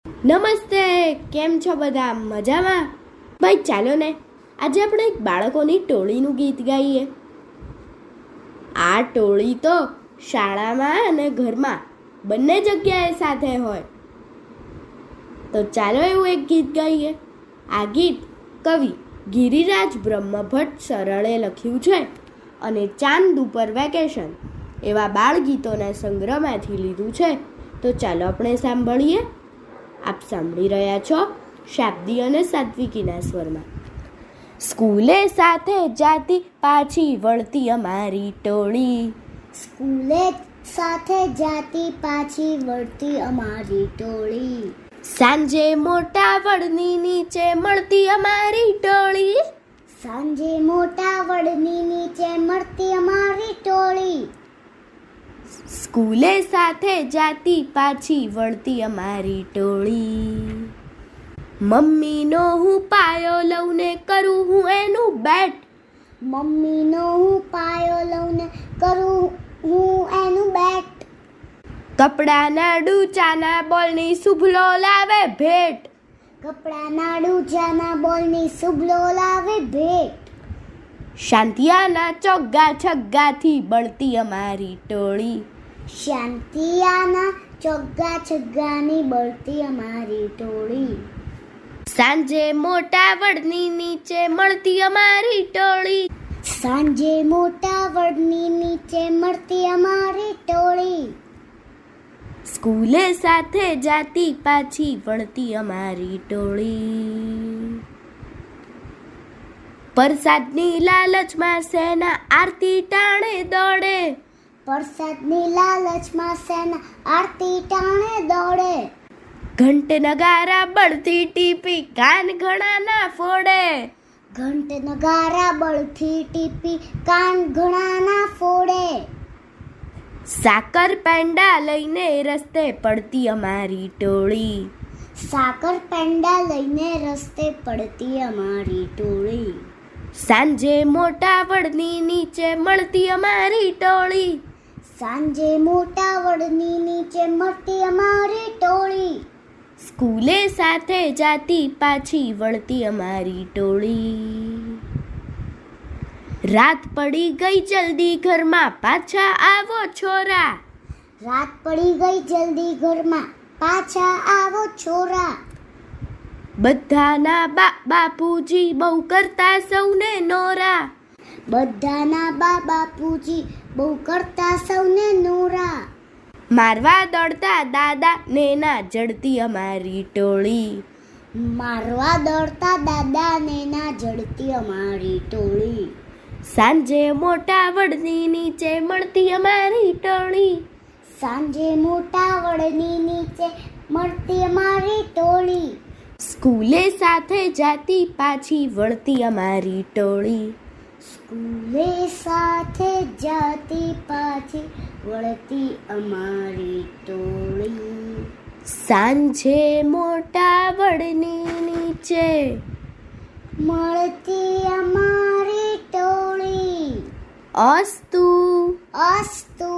નમસ્તે, કેમ છો બધા? મજામાં? ભાઈ ચાલો ને આજે આપણે એક બાળકોની ટોળીનું ગીત ગાઈએ. આ ટોળી તો શાળામાં અને ઘરમાં બંને જગ્યાએ સાથે હોય. તો ચાલો એવું એક ગીત ગાઈએ. આ ગીત કવિ ગિરિરાજ બ્રહ્મભટ્ટ સરળે લખ્યું છે અને ચાંદ ઉપર વેકેશન એવા બાળગીતોના સંગ્રહમાંથી લીધું છે. તો ચાલો આપણે સાંભળીએ. આપ સાંભળી રહ્યા છો શાબ્દી અને સાત્વિકીના સ્વરમાં. સ્કૂલે સાથે જાતી પાછી વળતી અમારી ટોળી. સ્કૂલે સાથે જાતી પાછી વળતી અમારી ટોળી. સાંજે મોટા વડની નીચે મળતી અમારી ટોળી. સાંજે મોટા વડની નીચે મળતી અમારી ટોળી. સ્કૂલે સાથે જાતી પાછી વળતી અમારી ટોળી. મમ્મીનો હું પાયો લઉં ને કરું હું એનું બેટ. મમ્મીનો હું પાયો લઉં ને કરું હું એનું બેટ. કપડાના ડૂચાના બોલની શુભલો લાવે ભેટ. કપડાના ડૂચાના બોલની શુભલો લાવે ભેટ. શાંતિયાના ચોગ્ગા છગ્ગાથી બળતી અમારી ટોળી. શાંતિયાના ચોગ્ગા છગ્ગાની બળતી અમારી ટોળી. સાંજે મોટા વડની નીચે મળતી અમારી ટોળી. સાંજે મોટા વડની નીચે મળતી અમારી ટોળી. સ્કૂલે સાથે જાતી પાછી વળતી અમારી ટોળી. પરસાદની લાલચમાં સેના આરતી ટાણે દોડે. પરસાદની લાલચમાં સેના આરતી ટાણે દોડે. ઘંટ નગારા બળતી ટીપી કાન ઘણાના ફોડે. ઘંટ નગારા બળથી ટીપી કાન ઘણાના ફોડે. સાકર પેંડા લઈને રસ્તે પડતી અમારી ટોળી. સાકર પેંડા લઈને રસ્તે પડતી અમારી ટોળી. સાંજે મોટા વડની નીચે મળતી અમારી ટોળી. સાંજે મોટા વડની નીચે મળતી અમારી ટોળી. સ્કૂલે સાથે જાતી પાછી વળતી અમારી ટોળી. રાત પડી ગઈ જલ્દી ઘરમાં પાછા આવો છોરા. રાત પડી ગઈ જલ્દી ઘરમાં પાછા આવો છોરા. બધાના બાપુજી બહુ કરતા સૌને નોરા. બધાના બાપુજી બહુ કરતા સૌને નોરા. મારવા દોડતા દાદા નેના જડતી અમારી ટોળી. મારવા દોડતા દાદા નેના જડતી અમારી ટોળી. સાંજે મોટા વડની નીચે મળતી અમારી ટોળી. સાંજે મોટા વડની નીચે મળતી અમારી ટોળી. સ્કૂલે સાથે જાતી પાછી વળતી અમારી ટોળી. સ્કૂલે સાથે જાતી પાછી વળતી અમારી ટોળી. સાંજે મોટા વડની નીચે મળતી અમારી ટોળી. અસ્તુ. અસ્તુ.